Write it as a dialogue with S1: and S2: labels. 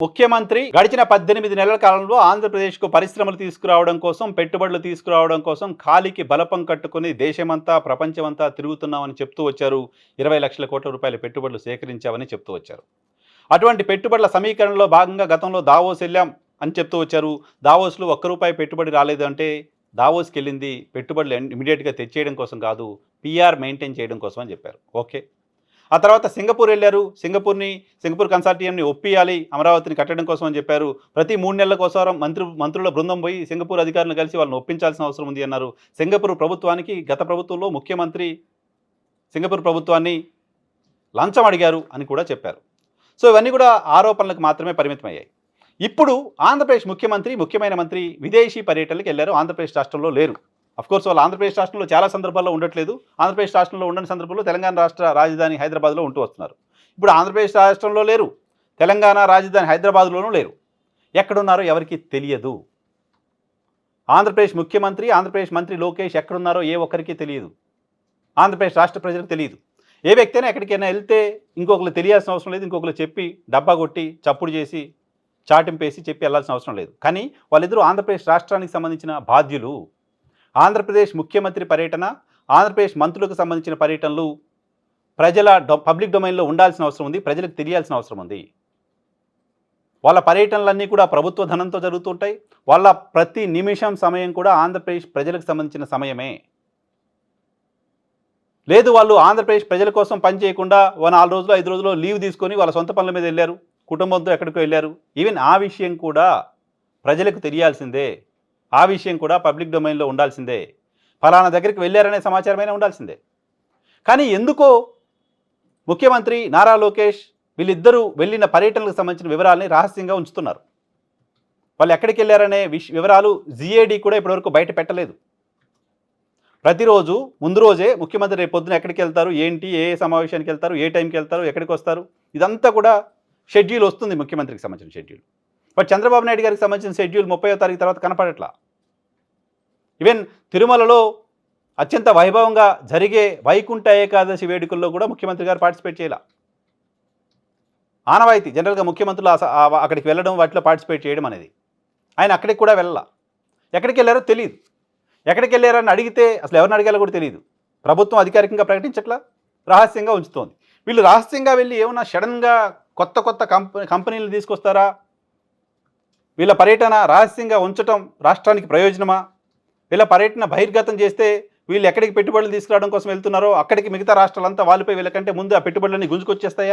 S1: ముఖ్యమంత్రి గడిచిన 18 నెలల కాలంలో ఆంధ్రప్రదేశ్కు పరిశ్రమలు తీసుకురావడం కోసం, పెట్టుబడులు తీసుకురావడం కోసం కాలికి బలపం కట్టుకుని దేశమంతా, ప్రపంచమంతా తిరుగుతున్నామని చెప్తూ వచ్చారు. 20 లక్షల కోట్ల రూపాయల పెట్టుబడులు సేకరించామని చెప్తూ వచ్చారు. అటువంటి పెట్టుబడుల సమీకరణలో భాగంగా గతంలో దావోస్ వెళ్ళాం అని చెప్తూ వచ్చారు. దావోస్లో ఒక్క రూపాయి పెట్టుబడి రాలేదు అంటే దావోస్కి వెళ్ళింది పెట్టుబడులు ఇమీడియట్గా తెచ్చేయడం కోసం కాదు, పీఆర్ మెయింటైన్ చేయడం కోసం అని చెప్పారు. ఓకే. ఆ తర్వాత సింగపూర్ వెళ్ళారు. సింగపూర్ కన్సార్టియంని ఒప్పియాలి, అమరావతిని కట్టడం కోసం అని చెప్పారు. ప్రతి 3 నెలలకోసారం మంత్రుల బృందం పోయి సింగపూర్ అధికారులను కలిసి వాళ్ళని ఒప్పించాల్సిన అవసరం ఉంది అన్నారు. సింగపూర్ ప్రభుత్వానికి గత ప్రభుత్వంలో ముఖ్యమంత్రి సింగపూర్ ప్రభుత్వాన్ని లంచం అడిగారు అని కూడా చెప్పారు. సో ఇవన్నీ కూడా ఆరోపణలకు మాత్రమే పరిమితమయ్యాయి. ఇప్పుడు ఆంధ్రప్రదేశ్ ముఖ్యమైన మంత్రి విదేశీ పర్యటనలకు వెళ్ళారు. ఆంధ్రప్రదేశ్ రాష్ట్రంలో లేరు. అఫ్కోర్స్ వాళ్ళు ఆంధ్రప్రదేశ్ రాష్ట్రంలో చాలా సందర్భాల్లో ఉండట్లేదు. ఆంధ్రప్రదేశ్ రాష్ట్రంలో ఉండని సందర్భంలో తెలంగాణ రాష్ట్ర రాజధాని హైదరాబాద్లో ఉంటూ వస్తున్నారు. ఇప్పుడు ఆంధ్రప్రదేశ్ రాష్ట్రంలో లేరు, తెలంగాణ రాజధాని హైదరాబాద్లోనూ లేరు. ఎక్కడున్నారో ఎవరికి తెలియదు. ఆంధ్రప్రదేశ్ మంత్రి లోకేష్ ఎక్కడున్నారో ఏ ఒక్కరికి తెలియదు. ఆంధ్రప్రదేశ్ రాష్ట్ర ప్రజలకు తెలియదు. ఏ వ్యక్తి అయినా ఎక్కడికైనా వెళ్తే ఇంకొకరు తెలియాల్సిన అవసరం లేదు. ఇంకొకరు చెప్పి డబ్బా కొట్టి చప్పుడు చేసి చాటింపేసి చెప్పి వెళ్ళాల్సిన అవసరం లేదు. కానీ వాళ్ళిద్దరూ ఆంధ్రప్రదేశ్ రాష్ట్రానికి సంబంధించిన బాధ్యులు. ఆంధ్రప్రదేశ్ ముఖ్యమంత్రి పర్యటన, ఆంధ్రప్రదేశ్ మంత్రులకు సంబంధించిన పర్యటనలు పబ్లిక్ డొమైన్లో ఉండాల్సిన అవసరం ఉంది. ప్రజలకు తెలియాల్సిన అవసరం ఉంది. వాళ్ళ పర్యటనలన్నీ కూడా ప్రభుత్వ ధనంతో జరుగుతుంటాయి. వాళ్ళ ప్రతి నిమిషం సమయం కూడా ఆంధ్రప్రదేశ్ ప్రజలకు సంబంధించిన సమయమే. లేదు వాళ్ళు ఆంధ్రప్రదేశ్ ప్రజల కోసం పని చేయకుండా 4 రోజులు 5 రోజులు లీవ్ తీసుకొని వాళ్ళ సొంత పనుల మీద వెళ్ళారు, కుటుంబంతో ఎక్కడికో వెళ్ళారు. ఈవెన్ ఆ విషయం కూడా ప్రజలకు తెలియాల్సిందే. ఆ విషయం కూడా పబ్లిక్ డొమైన్లో ఉండాల్సిందే. ఫలానా దగ్గరికి వెళ్ళారనే సమాచారమైనా ఉండాల్సిందే. కానీ ఎందుకో ముఖ్యమంత్రి నారా లోకేష్ వీళ్ళిద్దరూ వెళ్ళిన పర్యటనలకు సంబంధించిన వివరాలని రహస్యంగా ఉంచుతున్నారు. వాళ్ళు ఎక్కడికి వెళ్ళారనే వివరాలు జీఏడీ కూడా ఇప్పటివరకు బయట పెట్టలేదు. ప్రతిరోజు ముందు రోజే ముఖ్యమంత్రి రేపు పొద్దున ఎక్కడికి వెళ్తారు, ఏంటి, ఏ సమావేశానికి వెళ్తారు, ఏ టైంకి వెళ్తారు, ఎక్కడికి వస్తారు, ఇదంతా కూడా షెడ్యూల్ వస్తుంది ముఖ్యమంత్రికి సంబంధించిన షెడ్యూల్. బట్ చంద్రబాబు నాయుడు గారికి సంబంధించిన షెడ్యూల్ 30వ తారీఖు తర్వాత కనపడట్లా. ఈవెన్ తిరుమలలో అత్యంత వైభవంగా జరిగే వైకుంఠ ఏకాదశి వేడుకల్లో కూడా ముఖ్యమంత్రి గారు పార్టిసిపేట్ చేయాల. ఆనవాయితీ జనరల్గా ముఖ్యమంత్రులు అక్కడికి వెళ్ళడం, వాటిలో పార్టిసిపేట్ చేయడం అనేది. ఆయన అక్కడికి కూడా వెళ్ళాల. ఎక్కడికి వెళ్ళారో తెలియదు. ఎక్కడికి వెళ్ళారని అడిగితే అసలు ఎవరిని అడిగాలో కూడా తెలియదు. ప్రభుత్వం అధికారికంగా ప్రకటించట్లా, రహస్యంగా ఉంచుతోంది. వీళ్ళు రహస్యంగా వెళ్ళి ఏమన్నా సడన్గా కొత్త కంపెనీలు తీసుకొస్తారా? వీళ్ళ పర్యటన రహస్యంగా ఉంచడం రాష్ట్రానికి ప్రయోజనమా? వీళ్ళ పర్యటన బహిర్గతం చేస్తే వీళ్ళు ఎక్కడికి పెట్టుబడులు తీసుకురావడం కోసం వెళ్తున్నారో అక్కడికి మిగతా రాష్ట్రాలంతా వాళ్ళపై వీళ్ళకంటే ముందు ఆ పెట్టుబడులన్నీ గుంజుకొచ్చేస్తాయా?